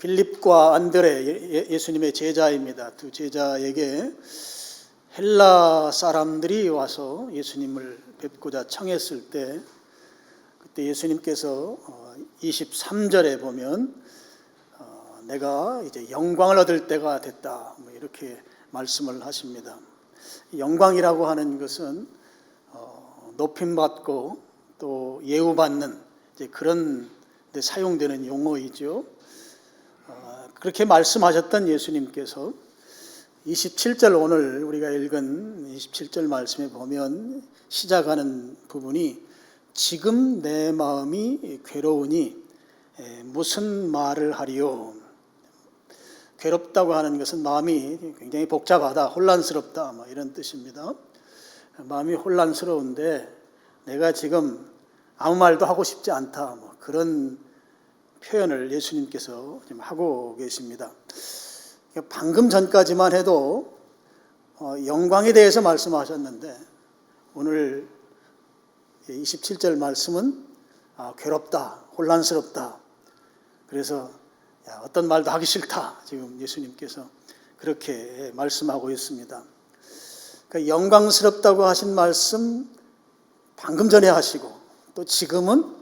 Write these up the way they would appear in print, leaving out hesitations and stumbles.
빌립과 안드레, 예수님의 제자입니다. 두 제자에게 헬라 사람들이 와서 예수님을 뵙고자 청했을 때, 그때 예수님께서 23절에 보면 내가 이제 영광을 얻을 때가 됐다, 이렇게 말씀을 하십니다. 영광이라고 하는 것은 높임받고 또 예우받는 이제 그런 데 사용되는 용어이죠. 그렇게 말씀하셨던 예수님께서 27절, 오늘 우리가 읽은 27절 말씀에 보면 시작하는 부분이 지금 내 마음이 괴로우니 무슨 말을 하리요. 괴롭다고 하는 것은 마음이 굉장히 복잡하다, 혼란스럽다, 이런 뜻입니다. 마음이 혼란스러운데 내가 지금 아무 말도 하고 싶지 않다, 그런 표현을 예수님께서 지금 하고 계십니다. 방금 전까지만 해도 영광에 대해서 말씀하셨는데 오늘 27절 말씀은 괴롭다, 혼란스럽다, 그래서 어떤 말도 하기 싫다, 지금 예수님께서 그렇게 말씀하고 있습니다. 그러니까 영광스럽다고 하신 말씀 방금 전에 하시고 또 지금은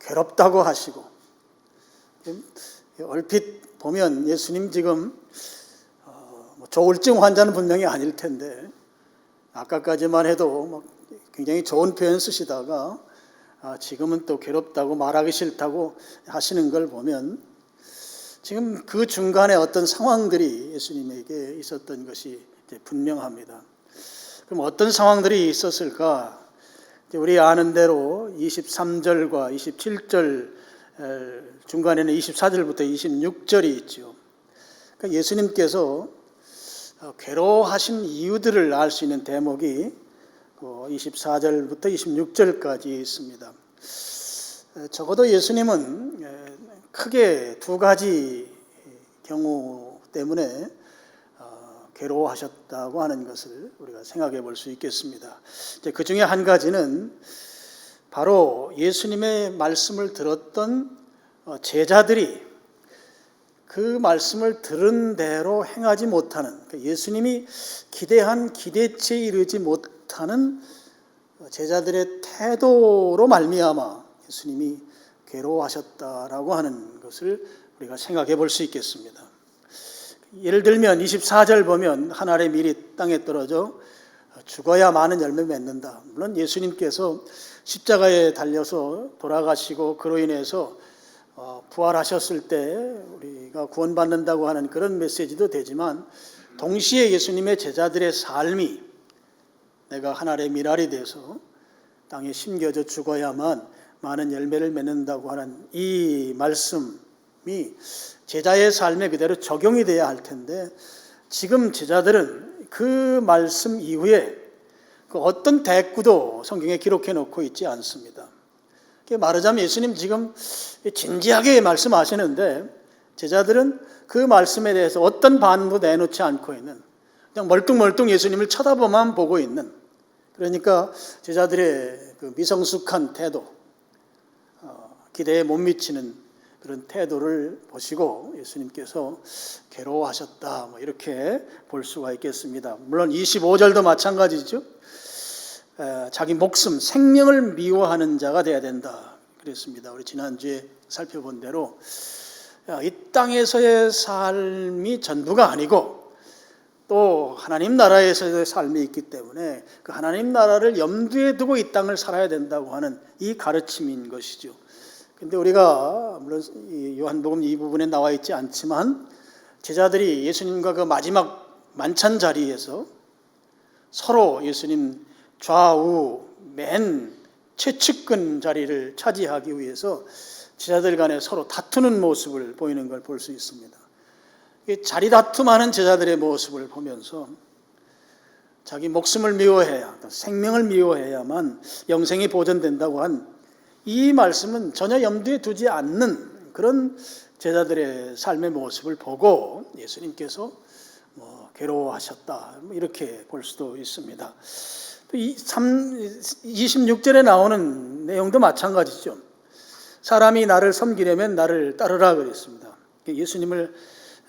괴롭다고 하시고, 얼핏 보면 예수님 지금 조울증 환자는 분명히 아닐 텐데 아까까지만 해도 굉장히 좋은 표현 쓰시다가 지금은 또 괴롭다고, 말하기 싫다고 하시는 걸 보면 지금 그 중간에 어떤 상황들이 예수님에게 있었던 것이 분명합니다. 그럼 어떤 상황들이 있었을까? 우리 아는 대로 23절과 27절 중간에는 24절부터 26절이 있죠. 그러니까 예수님께서 괴로워하신 이유들을 알 수 있는 대목이 24절부터 26절까지 있습니다. 적어도 예수님은 크게 두 가지 경우 때문에 괴로워하셨다고 하는 것을 우리가 생각해 볼 수 있겠습니다. 그 중에 한 가지는 바로 예수님의 말씀을 들었던 제자들이 그 말씀을 들은 대로 행하지 못하는, 예수님이 기대한 기대치에 이르지 못하는 제자들의 태도로 말미암아 예수님이 괴로워하셨다라고 하는 것을 우리가 생각해 볼 수 있겠습니다. 예를 들면 24절 보면 한 알의 밀이 땅에 떨어져 죽어야 많은 열매 맺는다. 물론 예수님께서 십자가에 달려서 돌아가시고 그로 인해서 부활하셨을 때 우리가 구원받는다고 하는 그런 메시지도 되지만, 동시에 예수님의 제자들의 삶이 내가 한 알의 밀알이 돼서 땅에 심겨져 죽어야만 많은 열매를 맺는다고 하는 이 말씀이 제자의 삶에 그대로 적용이 돼야 할 텐데, 지금 제자들은 그 말씀 이후에 그 어떤 대꾸도 성경에 기록해 놓고 있지 않습니다. 말하자면 예수님 지금 진지하게 말씀하시는데 제자들은 그 말씀에 대해서 어떤 반응도 내놓지 않고 있는, 그냥 멀뚱멀뚱 예수님을 쳐다보만 보고 있는, 그러니까 제자들의 그 미성숙한 태도, 기대에 못 미치는 그런 태도를 보시고 예수님께서 괴로워하셨다, 이렇게 볼 수가 있겠습니다. 물론 25절도 마찬가지죠. 자기 목숨, 생명을 미워하는 자가 되어야 된다 그랬습니다. 우리 지난주에 살펴본 대로 이 땅에서의 삶이 전부가 아니고 또 하나님 나라에서의 삶이 있기 때문에 그 하나님 나라를 염두에 두고 이 땅을 살아야 된다고 하는 이 가르침인 것이죠. 근데 우리가 물론 요한복음 이 부분에 나와 있지 않지만 제자들이 예수님과 그 마지막 만찬 자리에서 서로 예수님 좌우 맨 최측근 자리를 차지하기 위해서 제자들 간에 서로 다투는 모습을 보이는 걸 볼 수 있습니다. 자리 다툼하는 제자들의 모습을 보면서 자기 목숨을 미워해야, 생명을 미워해야만 영생이 보존된다고 한 이 말씀은 전혀 염두에 두지 않는 그런 제자들의 삶의 모습을 보고 예수님께서 괴로워하셨다, 이렇게 볼 수도 있습니다. 26절에 나오는 내용도 마찬가지죠. 사람이 나를 섬기려면 나를 따르라 그랬습니다. 예수님을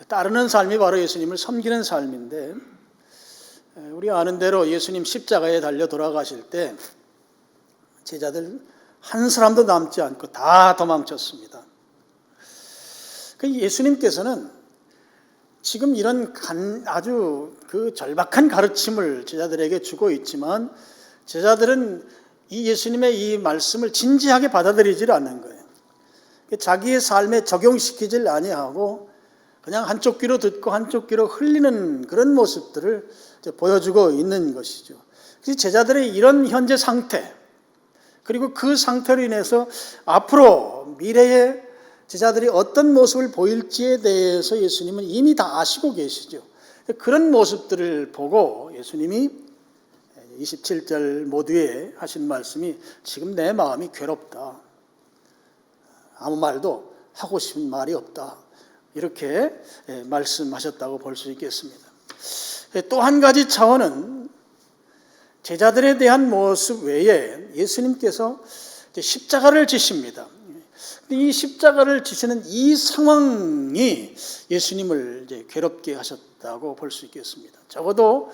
따르는 삶이 바로 예수님을 섬기는 삶인데, 우리 아는 대로 예수님 십자가에 달려 돌아가실 때 제자들 한 사람도 남지 않고 다 도망쳤습니다. 예수님께서는 지금 이런 아주 그 절박한 가르침을 제자들에게 주고 있지만, 제자들은 이 예수님의 이 말씀을 진지하게 받아들이질 않는 거예요. 자기의 삶에 적용시키질 아니하고 그냥 한쪽 귀로 듣고 한쪽 귀로 흘리는 그런 모습들을 보여주고 있는 것이죠. 그래서 제자들의 이런 현재 상태, 그리고 그 상태로 인해서 앞으로 미래에 제자들이 어떤 모습을 보일지에 대해서 예수님은 이미 다 아시고 계시죠. 그런 모습들을 보고 예수님이 27절 모두에 하신 말씀이, 지금 내 마음이 괴롭다, 아무 말도 하고 싶은 말이 없다, 이렇게 말씀하셨다고 볼 수 있겠습니다. 또 한 가지 차원은 제자들에 대한 모습 외에 예수님께서 십자가를 지십니다. 이 십자가를 지시는 이 상황이 예수님을 이제 괴롭게 하셨다고 볼 수 있겠습니다. 적어도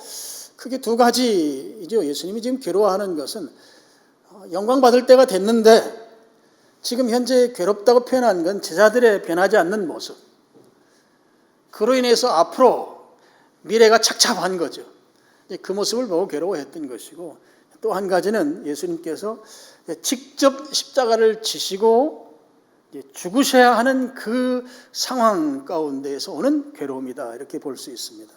크게 두 가지이죠. 예수님이 지금 괴로워하는 것은 영광 받을 때가 됐는데 지금 현재 괴롭다고 표현한 건 제자들의 변하지 않는 모습, 그로 인해서 앞으로 미래가 착잡한 거죠. 그 모습을 보고 괴로워했던 것이고, 또 한 가지는 예수님께서 직접 십자가를 지시고 죽으셔야 하는 그 상황 가운데에서 오는 괴로움이다, 이렇게 볼 수 있습니다.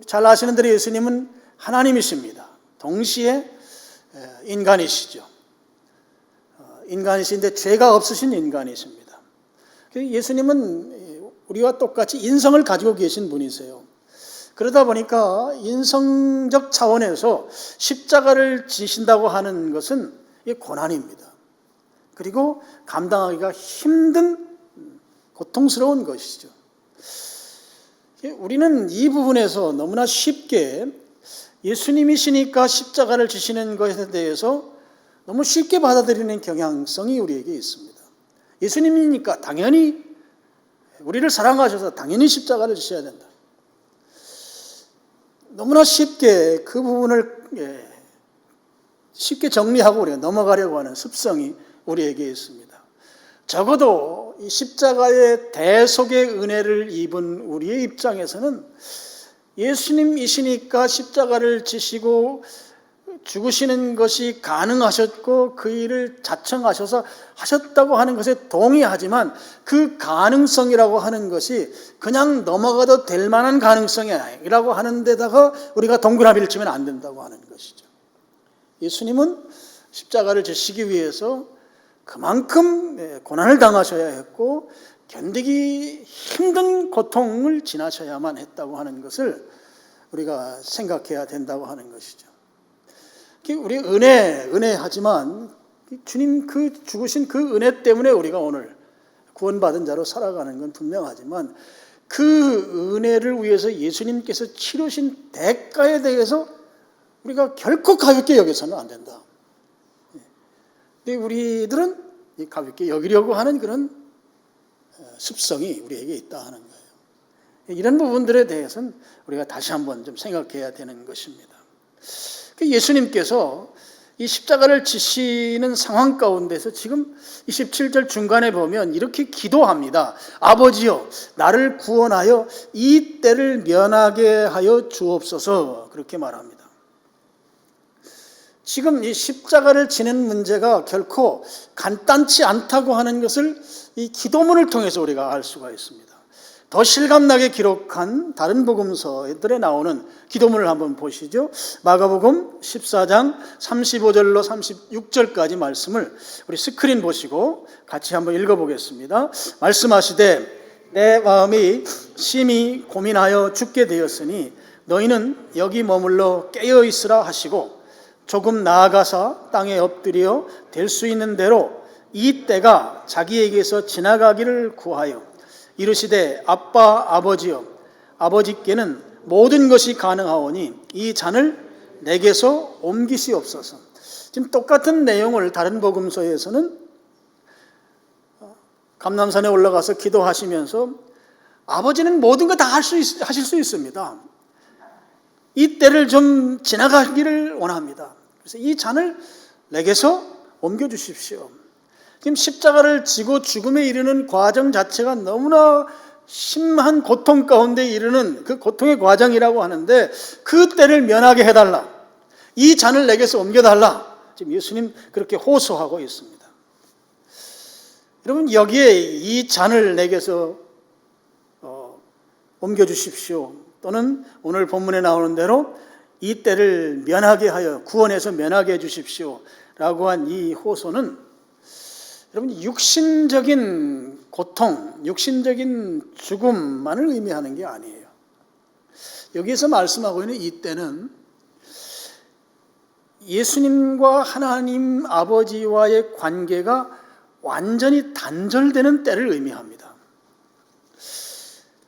잘 아시는 대로 예수님은 하나님이십니다. 동시에 인간이시죠. 인간이신데 죄가 없으신 인간이십니다. 예수님은 우리와 똑같이 인성을 가지고 계신 분이세요. 그러다 보니까 인성적 차원에서 십자가를 지신다고 하는 것은 고난입니다. 그리고 감당하기가 힘든 고통스러운 것이죠. 우리는 이 부분에서 너무나 쉽게 예수님이시니까 십자가를 지시는 것에 대해서 너무 쉽게 받아들이는 경향성이 우리에게 있습니다. 예수님이니까 당연히 우리를 사랑하셔서 당연히 십자가를 지셔야 된다. 너무나 쉽게 그 부분을 쉽게 정리하고 우리가 넘어가려고 하는 습성이 우리에게 있습니다. 적어도 이 십자가의 대속의 은혜를 입은 우리의 입장에서는 예수님이시니까 십자가를 지시고 죽으시는 것이 가능하셨고 그 일을 자청하셔서 하셨다고 하는 것에 동의하지만, 그 가능성이라고 하는 것이 그냥 넘어가도 될 만한 가능성이라고 하는 데다가 우리가 동그라미를 치면 안 된다고 하는 것이죠. 예수님은 십자가를 지시기 위해서 그만큼 고난을 당하셔야 했고 견디기 힘든 고통을 지나셔야만 했다고 하는 것을 우리가 생각해야 된다고 하는 것이죠. 우리 은혜하지만 주님 그 죽으신 그 은혜 때문에 우리가 오늘 구원받은 자로 살아가는 건 분명하지만, 그 은혜를 위해서 예수님께서 치르신 대가에 대해서 우리가 결코 가볍게 여겨서는 안 된다. 근데 우리들은 가볍게 여기려고 하는 그런 습성이 우리에게 있다 하는 거예요. 이런 부분들에 대해서는 우리가 다시 한번 좀 생각해야 되는 것입니다. 예수님께서 이 십자가를 지시는 상황 가운데서 지금 27절 중간에 보면 이렇게 기도합니다. 아버지여, 나를 구원하여 이 때를 면하게 하여 주옵소서, 그렇게 말합니다. 지금 이 십자가를 지는 문제가 결코 간단치 않다고 하는 것을 이 기도문을 통해서 우리가 알 수가 있습니다. 더 실감나게 기록한 다른 복음서들에 나오는 기도문을 한번 보시죠. 마가복음 14장 35절로 36절까지 말씀을 우리 스크린 보시고 같이 한번 읽어보겠습니다. 말씀하시되 내 마음이 심히 고민하여 죽게 되었으니 너희는 여기 머물러 깨어 있으라 하시고, 조금 나아가서 땅에 엎드려 될 수 있는 대로 이 때가 자기에게서 지나가기를 구하여 이르시되 아빠 아버지여, 아버지께는 모든 것이 가능하오니 이 잔을 내게서 옮기시옵소서. 지금 똑같은 내용을 다른 복음서에서는 감람산에 올라가서 기도하시면서 아버지는 모든 거 다 하실 수 있습니다. 이 때를 좀 지나가기를 원합니다. 그래서 이 잔을 내게서 옮겨주십시오. 지금 십자가를 지고 죽음에 이르는 과정 자체가 너무나 심한 고통 가운데 이르는 그 고통의 과정이라고 하는데 그 때를 면하게 해달라. 이 잔을 내게서 옮겨달라. 지금 예수님 그렇게 호소하고 있습니다. 여러분, 여기에 이 잔을 내게서 옮겨주십시오. 또는 오늘 본문에 나오는 대로 이 때를 면하게 하여 구원해서 면하게 해주십시오 라고 한 이 호소는 여러분 육신적인 고통, 육신적인 죽음만을 의미하는 게 아니에요. 여기에서 말씀하고 있는 이 때는 예수님과 하나님 아버지와의 관계가 완전히 단절되는 때를 의미합니다.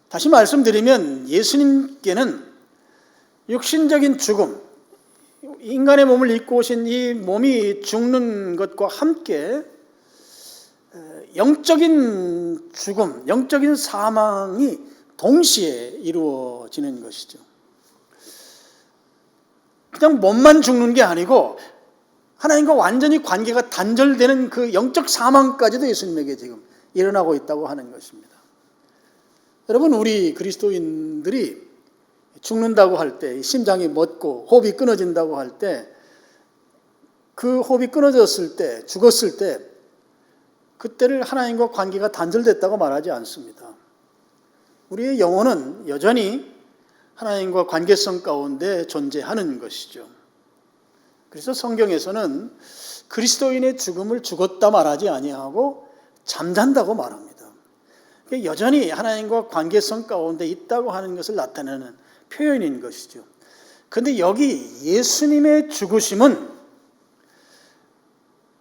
다시 말씀드리면 예수님께는 육신적인 죽음, 인간의 몸을 입고 오신 이 몸이 죽는 것과 함께 영적인 죽음, 영적인 사망이 동시에 이루어지는 것이죠. 그냥 몸만 죽는 게 아니고 하나님과 완전히 관계가 단절되는 그 영적 사망까지도 예수님에게 지금 일어나고 있다고 하는 것입니다. 여러분, 우리 그리스도인들이 죽는다고 할 때, 심장이 멎고 호흡이 끊어진다고 할 때, 그 호흡이 끊어졌을 때, 죽었을 때, 그때를 하나님과 관계가 단절됐다고 말하지 않습니다. 우리의 영혼은 여전히 하나님과 관계성 가운데 존재하는 것이죠. 그래서 성경에서는 그리스도인의 죽음을 죽었다 말하지 아니하고 잠잔다고 말합니다. 여전히 하나님과 관계성 가운데 있다고 하는 것을 나타내는 표현인 것이죠. 그런데 여기 예수님의 죽으심은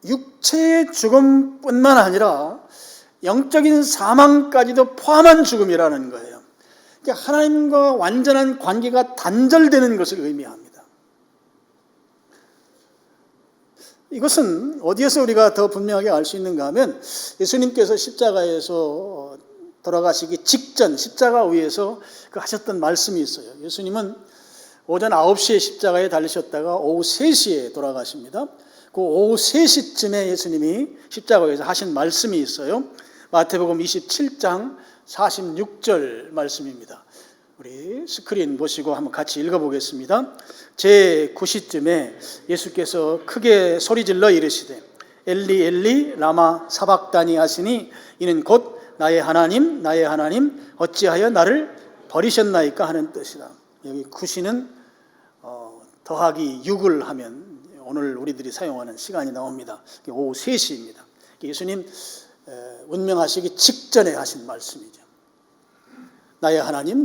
육체의 죽음뿐만 아니라 영적인 사망까지도 포함한 죽음이라는 거예요. 그러니까 하나님과 완전한 관계가 단절되는 것을 의미합니다. 이것은 어디에서 우리가 더 분명하게 알 수 있는가 하면 예수님께서 십자가에서 돌아가시기 직전 십자가 위에서 하셨던 말씀이 있어요. 예수님은 오전 9시에 십자가에 달리셨다가 오후 3시에 돌아가십니다. 그 오후 3시쯤에 예수님이 십자가 위에서 하신 말씀이 있어요. 마태복음 27장 46절 말씀입니다. 우리 스크린 보시고 한번 같이 읽어보겠습니다. 제 9시쯤에 예수께서 크게 소리질러 이르시되 엘리 엘리 라마 사박다니 하시니 이는 곧 나의 하나님 나의 하나님 어찌하여 나를 버리셨나이까 하는 뜻이다. 여기 9시는 더하기 6을 하면 오늘 우리들이 사용하는 시간이 나옵니다. 오후 3시입니다. 예수님 운명하시기 직전에 하신 말씀이죠. 나의 하나님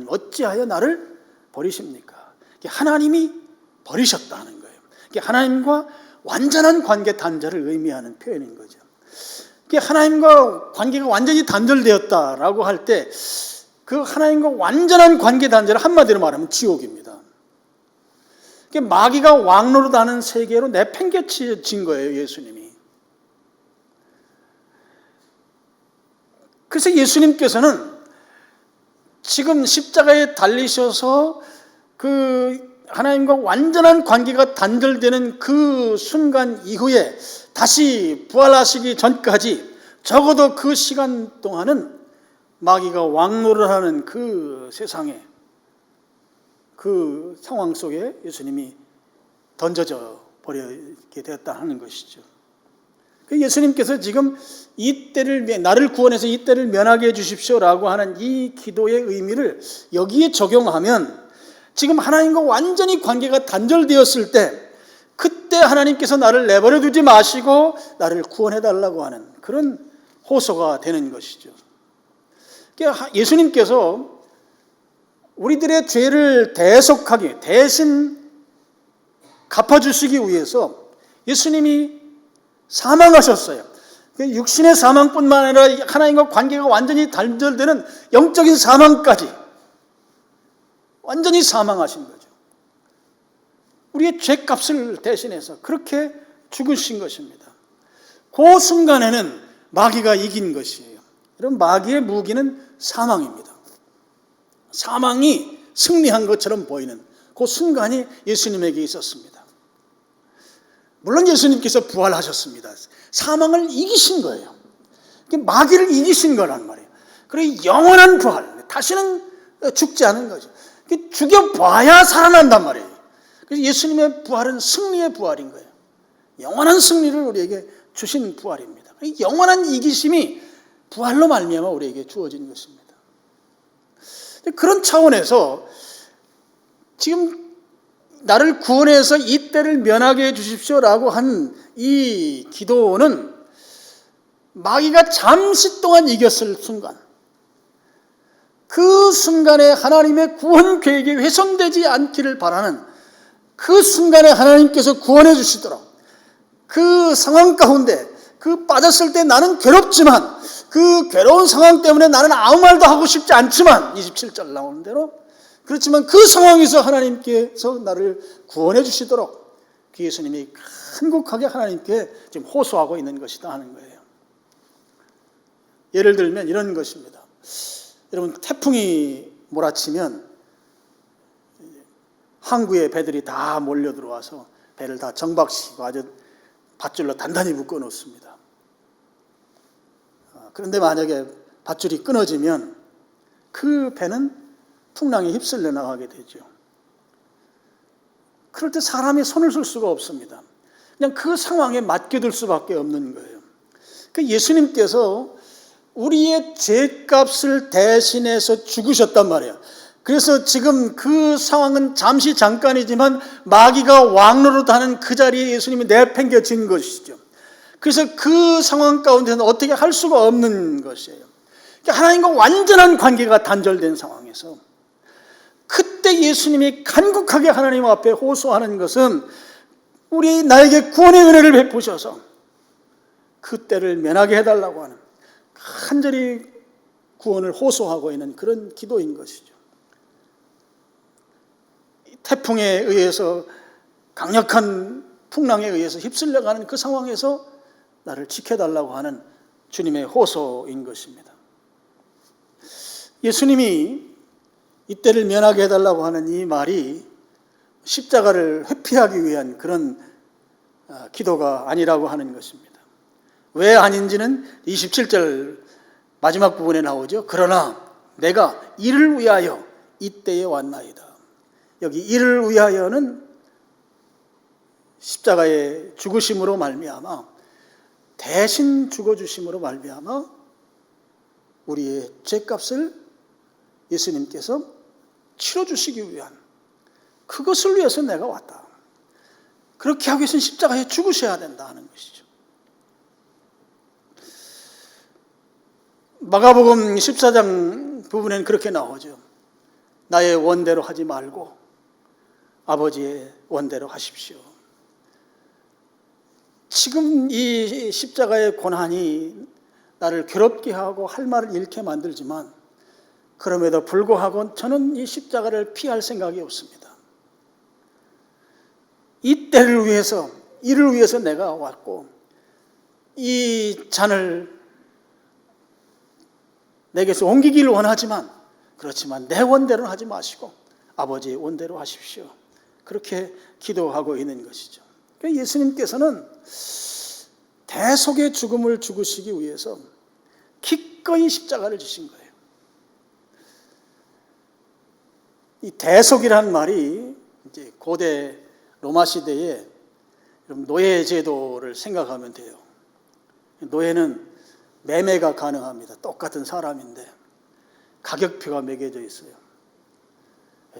어찌하여 나를 버리십니까? 하나님이 버리셨다는 거예요. 하나님과 완전한 관계 단절을 의미하는 표현인 거죠. 하나님과 관계가 완전히 단절되었다라고 할 때 그 하나님과 완전한 관계 단절을 한마디로 말하면 지옥입니다. 마귀가 왕노릇하는 세계로 내팽개친 거예요, 예수님이. 그래서 예수님께서는 지금 십자가에 달리셔서 그 하나님과 완전한 관계가 단절되는 그 순간 이후에 다시 부활하시기 전까지 적어도 그 시간 동안은 마귀가 왕노를 하는 그 세상에 그 상황 속에 예수님이 던져져 버리게 되었다 하는 것이죠. 예수님께서 지금 이 때를 나를 구원해서 이 때를 면하게 해주십시오라고 하는 이 기도의 의미를 여기에 적용하면 지금 하나님과 완전히 관계가 단절되었을 때 그때 하나님께서 나를 내버려 두지 마시고 나를 구원해달라고 하는 그런 호소가 되는 것이죠. 예수님께서 우리들의 죄를 대속하기, 대신 갚아주시기 위해서 예수님이 사망하셨어요. 육신의 사망뿐만 아니라 하나님과 관계가 완전히 단절되는 영적인 사망까지 완전히 사망하신 거죠. 우리의 죄값을 대신해서 그렇게 죽으신 것입니다. 그 순간에는 마귀가 이긴 것이에요. 이런 마귀의 무기는 사망입니다. 사망이 승리한 것처럼 보이는 그 순간이 예수님에게 있었습니다. 물론 예수님께서 부활하셨습니다. 사망을 이기신 거예요. 마귀를 이기신 거란 말이에요. 그리고 영원한 부활, 다시는 죽지 않은 거죠. 죽여봐야 살아난단 말이에요. 그래서 예수님의 부활은 승리의 부활인 거예요. 영원한 승리를 우리에게 주신 부활입니다. 영원한 이기심이 부활로 말미암아 우리에게 주어진 것입니다. 그런 차원에서 지금 나를 구원해서 이 때를 면하게 해주십시오라고 한 이 기도는 마귀가 잠시 동안 이겼을 순간, 그 순간에 하나님의 구원 계획이 훼손되지 않기를 바라는 그 순간에 하나님께서 구원해 주시도록, 그 상황 가운데 그 빠졌을 때 나는 괴롭지만 그 괴로운 상황 때문에 나는 아무 말도 하고 싶지 않지만 27절 나오는 대로 그렇지만 그 상황에서 하나님께서 나를 구원해 주시도록 그 예수님이 간곡하게 하나님께 지금 호소하고 있는 것이다 하는 거예요. 예를 들면 이런 것입니다. 여러분, 태풍이 몰아치면 항구에 배들이 다 몰려 들어와서 배를 다 정박시키고 아주 밧줄로 단단히 묶어 놓습니다. 그런데 만약에 밧줄이 끊어지면 그 배는 풍랑에 휩쓸려 나가게 되죠. 그럴 때 사람이 손을 쓸 수가 없습니다. 그냥 그 상황에 맡겨둘 수밖에 없는 거예요. 그 예수님께서 우리의 죄값을 대신해서 죽으셨단 말이에요. 그래서 지금 그 상황은 잠시 잠깐이지만 마귀가 왕노릇하는 그 자리에 예수님이 내팽겨친 것이죠. 그래서 그 상황 가운데는 어떻게 할 수가 없는 것이에요. 하나님과 완전한 관계가 단절된 상황에서 그때 예수님이 간곡하게 하나님 앞에 호소하는 것은 나에게 구원의 은혜를 베푸셔서 그 때를 면하게 해달라고 하는 간절히 구원을 호소하고 있는 그런 기도인 것이죠. 태풍에 의해서 강력한 풍랑에 의해서 휩쓸려가는 그 상황에서 나를 지켜달라고 하는 주님의 호소인 것입니다. 예수님이 이때를 면하게 해달라고 하는 이 말이 십자가를 회피하기 위한 그런 기도가 아니라고 하는 것입니다. 왜 아닌지는 27절 마지막 부분에 나오죠. 그러나 내가 이를 위하여 이때에 왔나이다. 여기 이를 위하여는 십자가의 죽으심으로 말미암아, 대신 죽어주심으로 말미암아 우리의 죄값을 예수님께서 치러주시기 위한, 그것을 위해서 내가 왔다. 그렇게 하기 위해서는 십자가에 죽으셔야 된다 하는 것이죠. 마가복음 14장 부분에는 그렇게 나오죠. 나의 원대로 하지 말고 아버지의 원대로 하십시오. 지금 이 십자가의 고난이 나를 괴롭게 하고 할 말을 잃게 만들지만 그럼에도 불구하고 저는 이 십자가를 피할 생각이 없습니다. 이 때를 위해서, 이를 위해서 내가 왔고 이 잔을 내게서 옮기기를 원하지만 그렇지만 내 원대로 하지 마시고 아버지의 원대로 하십시오. 그렇게 기도하고 있는 것이죠. 그러니까 예수님께서는 대속의 죽음을 죽으시기 위해서 기꺼이 십자가를 지신 거예요. 이 대속이란 말이 이제 고대 로마 시대에 노예 제도를 생각하면 돼요. 노예는 매매가 가능합니다. 똑같은 사람인데 가격표가 매겨져 있어요.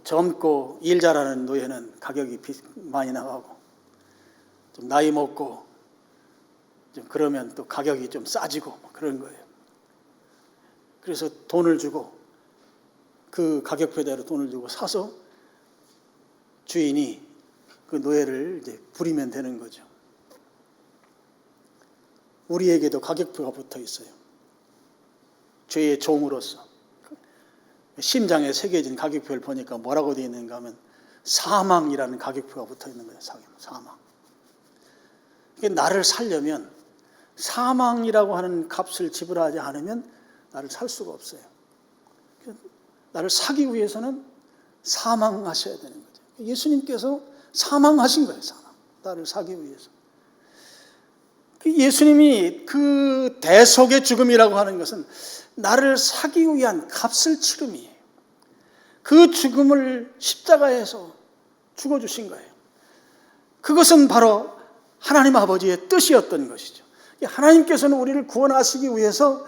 젊고 일 잘하는 노예는 가격이 많이 나가고 좀 나이 먹고 좀 그러면 또 가격이 좀 싸지고 그런 거예요. 그래서 돈을 주고 그 가격표대로 돈을 주고 사서 주인이 그 노예를 이제 부리면 되는 거죠. 우리에게도 가격표가 붙어 있어요. 죄의 종으로서. 심장에 새겨진 가격표를 보니까 뭐라고 되어 있는가 하면 사망이라는 가격표가 붙어 있는 거예요. 사망. 나를 살려면 사망이라고 하는 값을 지불하지 않으면 나를 살 수가 없어요. 나를 사기 위해서는 사망하셔야 되는 거죠. 예수님께서 사망하신 거예요. 나를 사기 위해서. 예수님이 그 대속의 죽음이라고 하는 것은 나를 사기 위한 값을 치름이에요. 그 죽음을 십자가에서 죽어주신 거예요. 그것은 바로 하나님 아버지의 뜻이었던 것이죠. 하나님께서는 우리를 구원하시기 위해서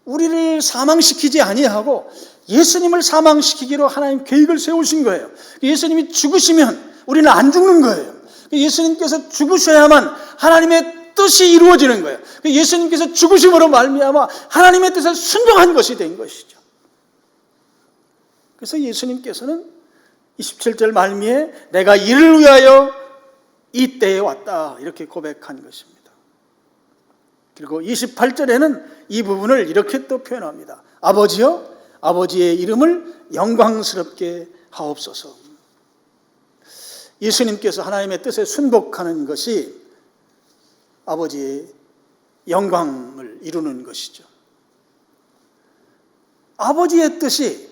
우리를 사망시키지 아니하고 예수님을 사망시키기로 하나님 계획을 세우신 거예요. 예수님이 죽으시면 우리는 안 죽는 거예요. 예수님께서 죽으셔야만 하나님의 뜻이 이루어지는 거예요. 예수님께서 죽으심으로 말미암아 하나님의 뜻에 순종한 것이 된 것이죠. 그래서 예수님께서는 27절 말미에 내가 이를 위하여 이 때에 왔다 이렇게 고백한 것입니다. 그리고 28절에는 이 부분을 이렇게 또 표현합니다. 아버지여 아버지의 이름을 영광스럽게 하옵소서. 예수님께서 하나님의 뜻에 순복하는 것이 아버지의 영광을 이루는 것이죠. 아버지의 뜻이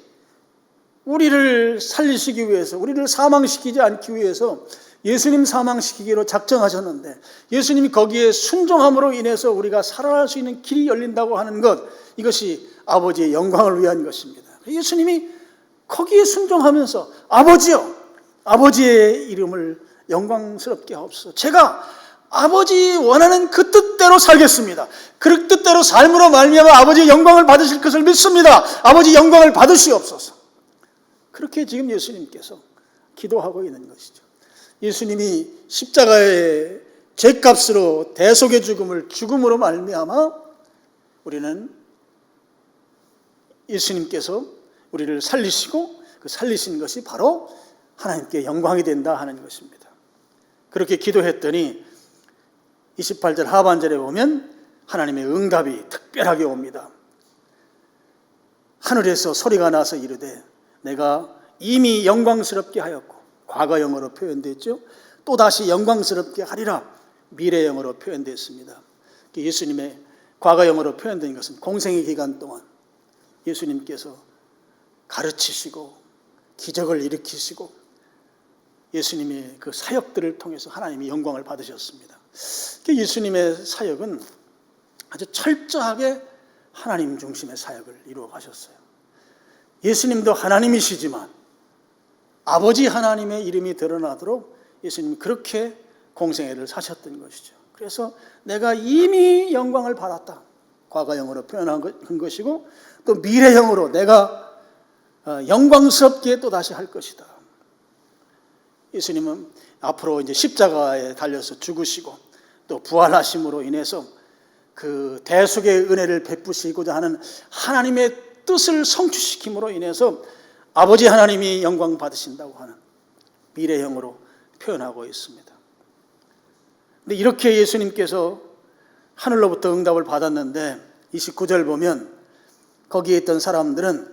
우리를 살리시기 위해서, 우리를 사망시키지 않기 위해서 예수님 사망시키기로 작정하셨는데 예수님이 거기에 순종함으로 인해서 우리가 살아날 수 있는 길이 열린다고 하는 것, 이것이 아버지의 영광을 위한 것입니다. 예수님이 거기에 순종하면서 아버지요, 아버지의 이름을 영광스럽게 하옵소서. 제가 아버지 원하는 그 뜻대로 살겠습니다. 그 뜻대로 삶으로 말미암아 아버지의 영광을 받으실 것을 믿습니다. 아버지 영광을 받으시옵소서. 그렇게 지금 예수님께서 기도하고 있는 것이죠. 예수님이 십자가의 죄값으로 대속의 죽음을 죽음으로 말미암아 우리는 예수님께서 우리를 살리시고 그 살리신 것이 바로 하나님께 영광이 된다 하는 것입니다. 그렇게 기도했더니 28절 하반절에 보면 하나님의 응답이 특별하게 옵니다. 하늘에서 소리가 나서 이르되 내가 이미 영광스럽게 하였고, 과거형으로 표현됐죠. 또다시 영광스럽게 하리라, 미래형으로 표현됐습니다. 예수님의 과거형으로 표현된 것은 공생의 기간 동안 예수님께서 가르치시고 기적을 일으키시고 예수님의 그 사역들을 통해서 하나님이 영광을 받으셨습니다. 예수님의 사역은 아주 철저하게 하나님 중심의 사역을 이루어 가셨어요. 예수님도 하나님이시지만 아버지 하나님의 이름이 드러나도록 예수님이 그렇게 공생애를 사셨던 것이죠. 그래서 내가 이미 영광을 받았다, 과거형으로 표현한 것이고 또 미래형으로 내가 영광스럽게 또 다시 할 것이다. 예수님은 앞으로 이제 십자가에 달려서 죽으시고 또 부활하심으로 인해서 그 대속의 은혜를 베푸시고자 하는 하나님의 뜻을 성취시킴으로 인해서 아버지 하나님이 영광 받으신다고 하는 미래형으로 표현하고 있습니다. 근데 이렇게 예수님께서 하늘로부터 응답을 받았는데 29절 보면 거기에 있던 사람들은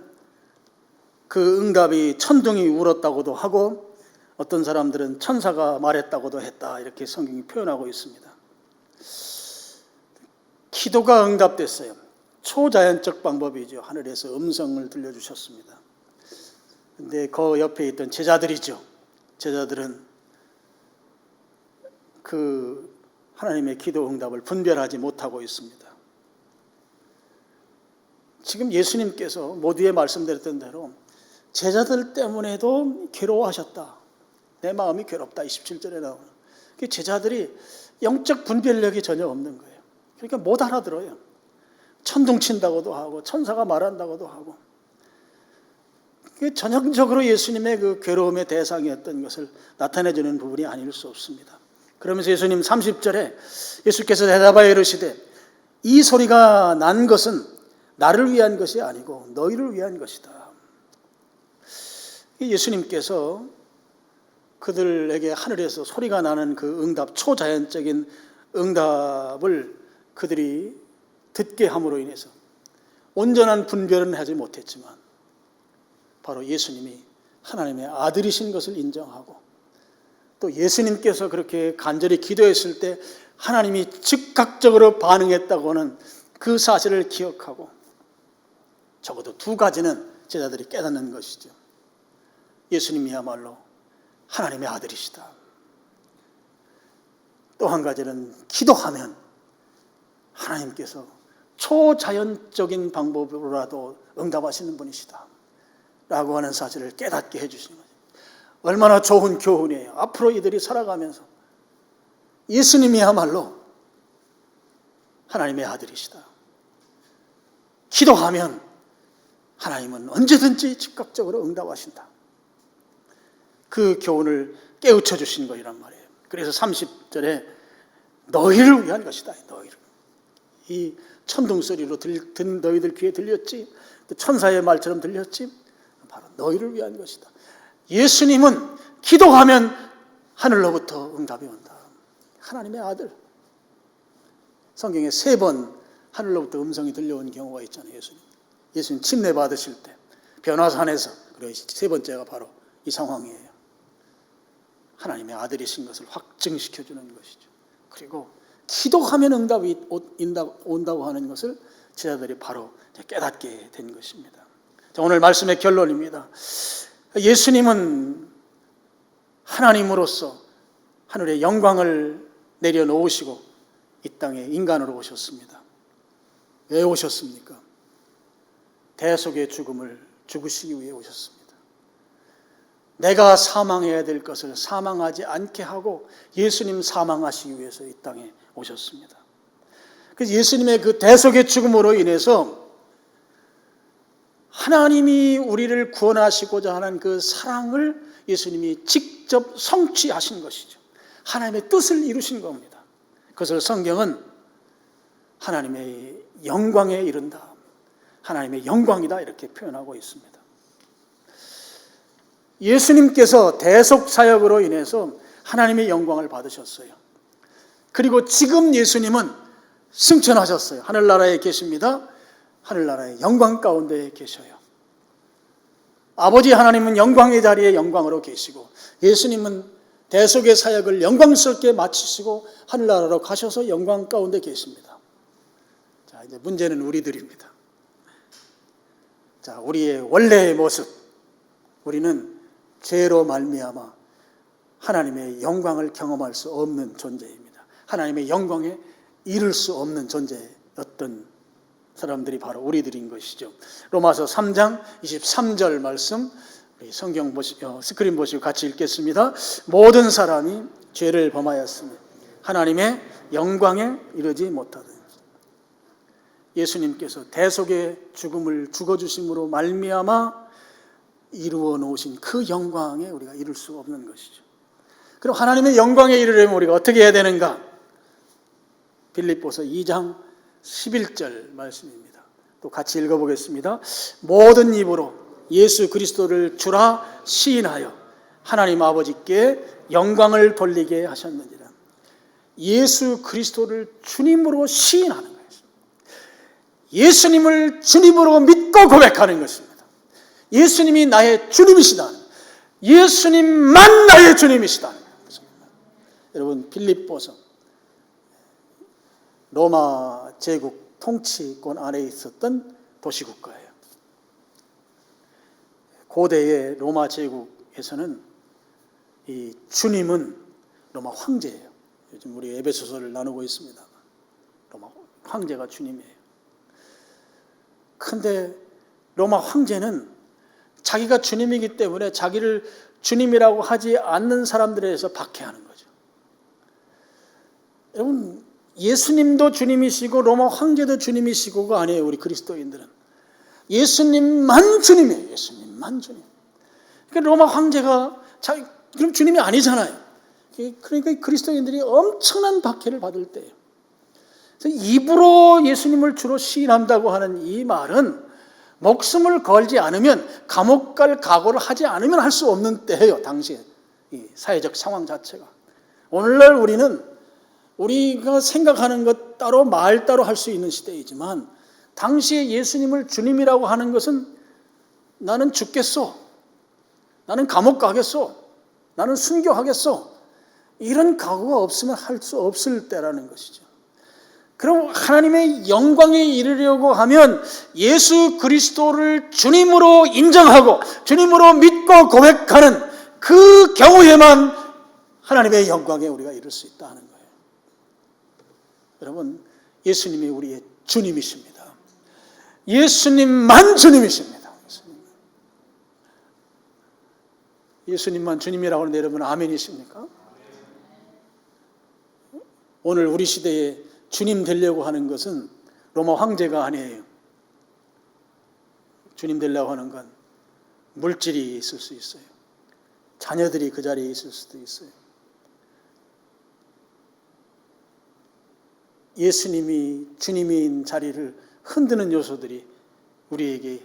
그 응답이 천둥이 울었다고도 하고 어떤 사람들은 천사가 말했다고도 했다, 이렇게 성경이 표현하고 있습니다. 기도가 응답됐어요. 초자연적 방법이죠. 하늘에서 음성을 들려주셨습니다. 근데 그 옆에 있던 제자들이죠. 제자들은 그 하나님의 기도 응답을 분별하지 못하고 있습니다. 지금 예수님께서 모두에 말씀드렸던 대로 제자들 때문에도 괴로워하셨다. 내 마음이 괴롭다. 27절에 나오는. 제자들이 영적 분별력이 전혀 없는 거예요. 그러니까 못 알아들어요. 천둥 친다고도 하고 천사가 말한다고도 하고. 전형적으로 예수님의 그 괴로움의 대상이었던 것을 나타내주는 부분이 아닐 수 없습니다. 그러면서 예수님 30절에 예수께서 대답하여 이르시되 이 소리가 난 것은 나를 위한 것이 아니고 너희를 위한 것이다. 예수님께서 그들에게 하늘에서 소리가 나는 그 응답, 초자연적인 응답을 그들이 듣게 함으로 인해서 온전한 분별은 하지 못했지만 바로 예수님이 하나님의 아들이신 것을 인정하고 또 예수님께서 그렇게 간절히 기도했을 때 하나님이 즉각적으로 반응했다고는 그 사실을 기억하고 적어도 두 가지는 제자들이 깨닫는 것이죠. 예수님이야말로 하나님의 아들이시다. 또 한 가지는 기도하면 하나님께서 초자연적인 방법으로라도 응답하시는 분이시다 라고 하는 사실을 깨닫게 해주시는 거죠. 얼마나 좋은 교훈이에요. 앞으로 이들이 살아가면서 예수님이야말로 하나님의 아들이시다. 기도하면 하나님은 언제든지 즉각적으로 응답하신다. 그 교훈을 깨우쳐 주신 거란 말이에요. 그래서 30절에 너희를 위한 것이다. 너희를. 이 천둥 소리로 든 너희들 귀에 들렸지? 천사의 말처럼 들렸지? 바로 너희를 위한 것이다. 예수님은 기도하면 하늘로부터 응답이 온다. 하나님의 아들. 성경에 3번 하늘로부터 음성이 들려온 경우가 있잖아요. 예수님 침례 받으실 때 변화산에서, 그리고 3번째가 바로 이 상황이에요. 하나님의 아들이신 것을 확증시켜 주는 것이죠. 그리고 기도하면 응답이 온다고 하는 것을 제자들이 바로 깨닫게 된 것입니다. 자, 오늘 말씀의 결론입니다. 예수님은 하나님으로서 하늘의 영광을 내려놓으시고 이 땅에 인간으로 오셨습니다. 왜 오셨습니까? 대속의 죽음을 죽으시기 위해 오셨습니다. 내가 사망해야 될 것을 사망하지 않게 하고 예수님 사망하시기 위해서 이 땅에 오셨습니다. 그래서 예수님의 그 대속의 죽음으로 인해서 하나님이 우리를 구원하시고자 하는 그 사랑을 예수님이 직접 성취하신 것이죠. 하나님의 뜻을 이루신 겁니다. 그것을 성경은 하나님의 영광에 이른다, 하나님의 영광이다 이렇게 표현하고 있습니다. 예수님께서 대속 사역으로 인해서 하나님의 영광을 받으셨어요. 그리고 지금 예수님은 승천하셨어요. 하늘나라에 계십니다. 하늘나라의 영광 가운데 계셔요. 아버지 하나님은 영광의 자리에 영광으로 계시고 예수님은 대속의 사역을 영광스럽게 마치시고 하늘나라로 가셔서 영광 가운데 계십니다. 자, 이제 문제는 우리들입니다. 자, 우리의 원래의 모습, 우리는 죄로 말미암아 하나님의 영광을 경험할 수 없는 존재입니다. 하나님의 영광에 이를 수 없는 존재였던 사람들이 바로 우리들인 것이죠. 로마서 3장 23절 말씀, 우리 성경 스크린 보시고 같이 읽겠습니다. 모든 사람이 죄를 범하였으며 하나님의 영광에 이르지 못하더니. 예수님께서 대속의 죽음을 죽어주심으로 말미암아 이루어 놓으신 그 영광에 우리가 이룰 수 없는 것이죠. 그럼 하나님의 영광에 이르려면 우리가 어떻게 해야 되는가? 빌립보서 2장 11절 말씀입니다. 또 같이 읽어보겠습니다. 모든 입으로 예수 그리스도를 주라 시인하여 하나님 아버지께 영광을 돌리게 하셨느니라. 예수 그리스도를 주님으로 시인하는 거예요. 예수님을 주님으로 믿고 고백하는 것입니다. 예수님이 나의 주님이시다. 예수님만 나의 주님이시다. 여러분, 빌립보서 로마 제국 통치권 아래에 있었던 도시국가예요. 고대의 로마 제국에서는 이 주님은 로마 황제예요. 요즘 우리 에베소서를 나누고 있습니다. 로마 황제가 주님이에요. 그런데 로마 황제는 자기가 주님이기 때문에 자기를 주님이라고 하지 않는 사람들에 대해서 박해하는 거죠. 여러분, 예수님도 주님이시고 로마 황제도 주님이시고가 아니에요. 우리 그리스도인들은 예수님만 주님이에요. 예수님만 주님. 그러니까 로마 황제가 그럼 주님이 아니잖아요. 그러니까 그리스도인들이 엄청난 박해를 받을 때예요. 그래서 입으로 예수님을 주로 시인한다고 하는 이 말은 목숨을 걸지 않으면, 감옥 갈 각오를 하지 않으면 할 수 없는 때예요. 당시에 이 사회적 상황 자체가. 오늘날 우리가 생각하는 것 따로 말 따로 할 수 있는 시대이지만 당시에 예수님을 주님이라고 하는 것은 나는 죽겠소, 나는 감옥 가겠소, 나는 순교하겠소, 이런 각오가 없으면 할 수 없을 때라는 것이죠. 그럼 하나님의 영광에 이르려고 하면 예수 그리스도를 주님으로 인정하고 주님으로 믿고 고백하는 그 경우에만 하나님의 영광에 우리가 이룰 수 있다는 거예요. 여러분, 예수님이 우리의 주님이십니다. 예수님만 주님이십니다. 예수님만 주님이라고 하는데 여러분 아멘이십니까? 오늘 우리 시대에 주님 되려고 하는 것은 로마 황제가 아니에요. 주님 되려고 하는 건 물질이 있을 수 있어요. 자녀들이 그 자리에 있을 수도 있어요. 예수님이 주님인 자리를 흔드는 요소들이 우리에게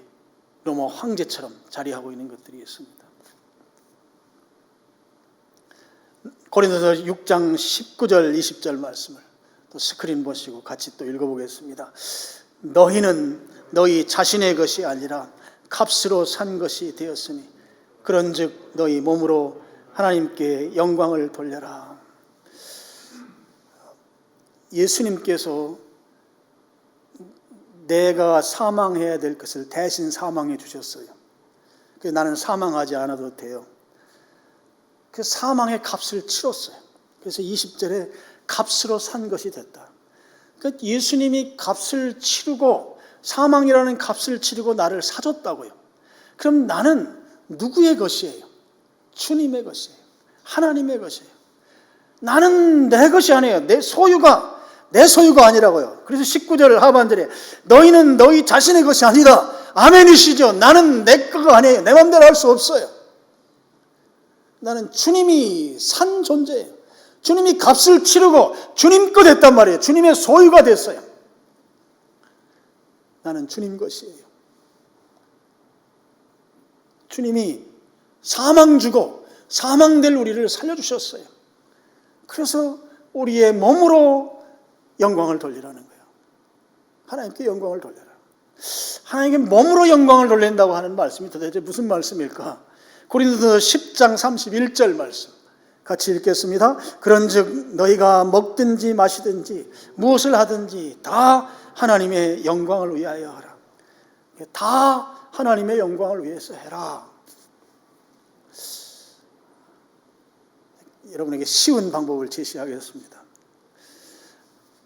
로마 황제처럼 자리하고 있는 것들이 있습니다. 고린도서 6장 19절 20절 말씀을 또 스크린 보시고 같이 또 읽어보겠습니다. 너희는 너희 자신의 것이 아니라 값으로 산 것이 되었으니 그런즉 너희 몸으로 하나님께 영광을 돌려라. 예수님께서 내가 사망해야 될 것을 대신 사망해 주셨어요. 그래서 나는 사망하지 않아도 돼요. 그 사망의 값을 치렀어요. 그래서 20절에 값으로 산 것이 됐다. 그러니까 예수님이 값을 치르고 사망이라는 값을 치르고 나를 사줬다고요. 그럼 나는 누구의 것이에요? 주님의 것이에요. 하나님의 것이에요. 나는 내 것이 아니에요. 내 소유가 아니라고요. 그래서 19절 하반절에 너희는 너희 자신의 것이 아니다. 아멘이시죠. 나는 내 거가 아니에요. 내 마음대로 할 수 없어요. 나는 주님이 산 존재예요. 주님이 값을 치르고 주님 거 됐단 말이에요. 주님의 소유가 됐어요. 나는 주님 것이에요. 주님이 사망 주고 사망될 우리를 살려주셨어요. 그래서 우리의 몸으로 영광을 돌리라는 거예요. 하나님께 영광을 돌려라. 하나님께 몸으로 영광을 돌린다고 하는 말씀이 도대체 무슨 말씀일까? 고린도서 10장 31절 말씀 같이 읽겠습니다. 그런즉 너희가 먹든지 마시든지 무엇을 하든지 다 하나님의 영광을 위하여 하라. 다 하나님의 영광을 위해서 해라. 여러분에게 쉬운 방법을 제시하겠습니다.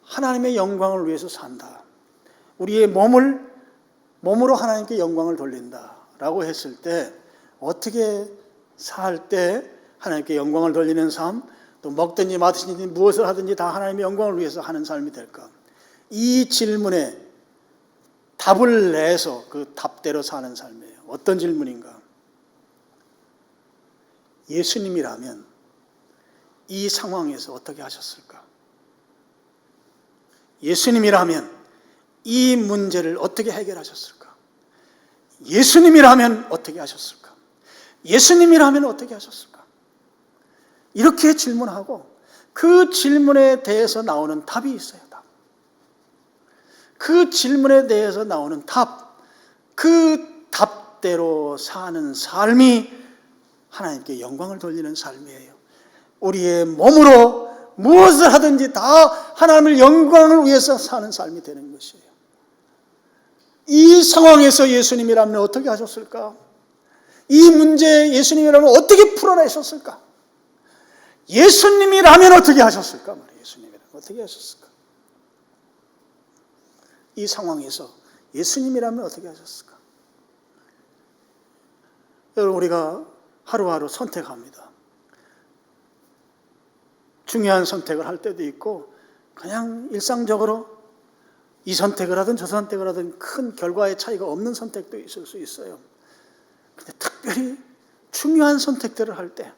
하나님의 영광을 위해서 산다. 우리의 몸으로 하나님께 영광을 돌린다라고 했을 때 어떻게 살 때 하나님께 영광을 돌리는 삶, 또 먹든지 마시든지 무엇을 하든지 다 하나님의 영광을 위해서 하는 삶이 될까? 이 질문에 답을 내서 그 답대로 사는 삶이에요. 어떤 질문인가? 예수님이라면 이 상황에서 어떻게 하셨을까? 예수님이라면 이 문제를 어떻게 해결하셨을까? 예수님이라면 어떻게 하셨을까? 예수님이라면 어떻게 하셨을까? 이렇게 질문하고 그 질문에 대해서 나오는 답이 있어요. 답. 그 질문에 대해서 나오는 답, 그 답대로 사는 삶이 하나님께 영광을 돌리는 삶이에요. 우리의 몸으로 무엇을 하든지 다 하나님의 영광을 위해서 사는 삶이 되는 것이에요. 이 상황에서 예수님이라면 어떻게 하셨을까? 이 문제 예수님이라면 어떻게 풀어내셨을까? 예수님이라면 어떻게 하셨을까? 예수님이라면 어떻게 하셨을까? 이 상황에서 예수님이라면 어떻게 하셨을까? 여러분, 우리가 하루하루 선택합니다. 중요한 선택을 할 때도 있고 그냥 일상적으로 이 선택을 하든 저 선택을 하든 큰 결과의 차이가 없는 선택도 있을 수 있어요. 근데 특별히 중요한 선택들을 할 때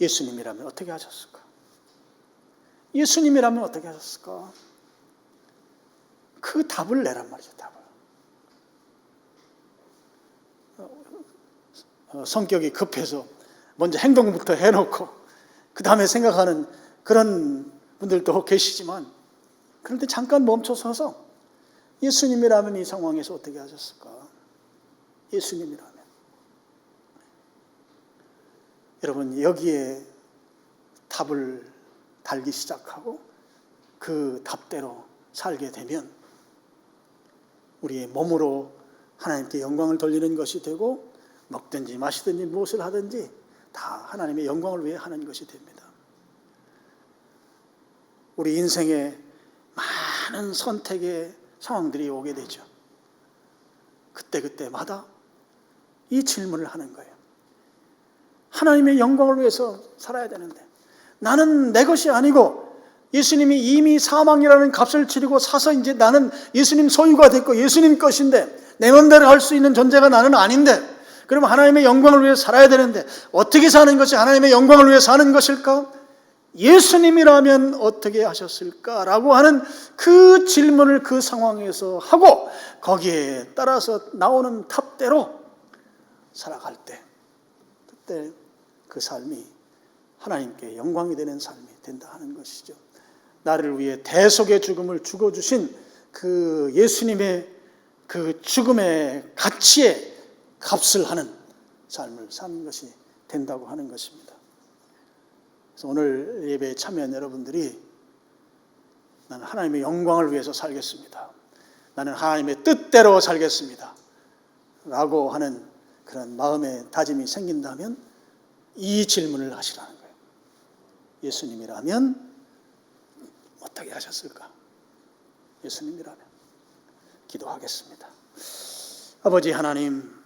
예수님이라면 어떻게 하셨을까? 예수님이라면 어떻게 하셨을까? 그 답을 내란 말이죠. 답을. 성격이 급해서 먼저 행동부터 해놓고 그 다음에 생각하는 그런 분들도 계시지만 그런데 잠깐 멈춰서서 예수님이라면 이 상황에서 어떻게 하셨을까? 예수님이라면. 여러분, 여기에 답을 달기 시작하고 그 답대로 살게 되면 우리의 몸으로 하나님께 영광을 돌리는 것이 되고, 먹든지 마시든지 무엇을 하든지 다 하나님의 영광을 위해 하는 것이 됩니다. 우리 인생에 많은 선택의 상황들이 오게 되죠. 그때마다 이 질문을 하는 거예요. 하나님의 영광을 위해서 살아야 되는데, 나는 내 것이 아니고 예수님이 이미 사망이라는 값을 치르고 사서 이제 나는 예수님 소유가 됐고 예수님 것인데, 내 맘대로 할 수 있는 존재가 나는 아닌데, 그럼 하나님의 영광을 위해 살아야 되는데 어떻게 사는 것이 하나님의 영광을 위해 사는 것일까? 예수님이라면 어떻게 하셨을까라고 하는 그 질문을 그 상황에서 하고, 거기에 따라서 나오는 답대로 살아갈 때, 그때 그 삶이 하나님께 영광이 되는 삶이 된다 하는 것이죠. 나를 위해 대속의 죽음을 죽어주신 그 예수님의 그 죽음의 가치에 값을 하는 삶을 사는 것이 된다고 하는 것입니다. 그래서 오늘 예배에 참여한 여러분들이, 나는 하나님의 영광을 위해서 살겠습니다, 나는 하나님의 뜻대로 살겠습니다 라고 하는 그런 마음의 다짐이 생긴다면 이 질문을 하시라는 거예요. 예수님이라면 어떻게 하셨을까? 예수님이라면. 기도하겠습니다. 아버지 하나님,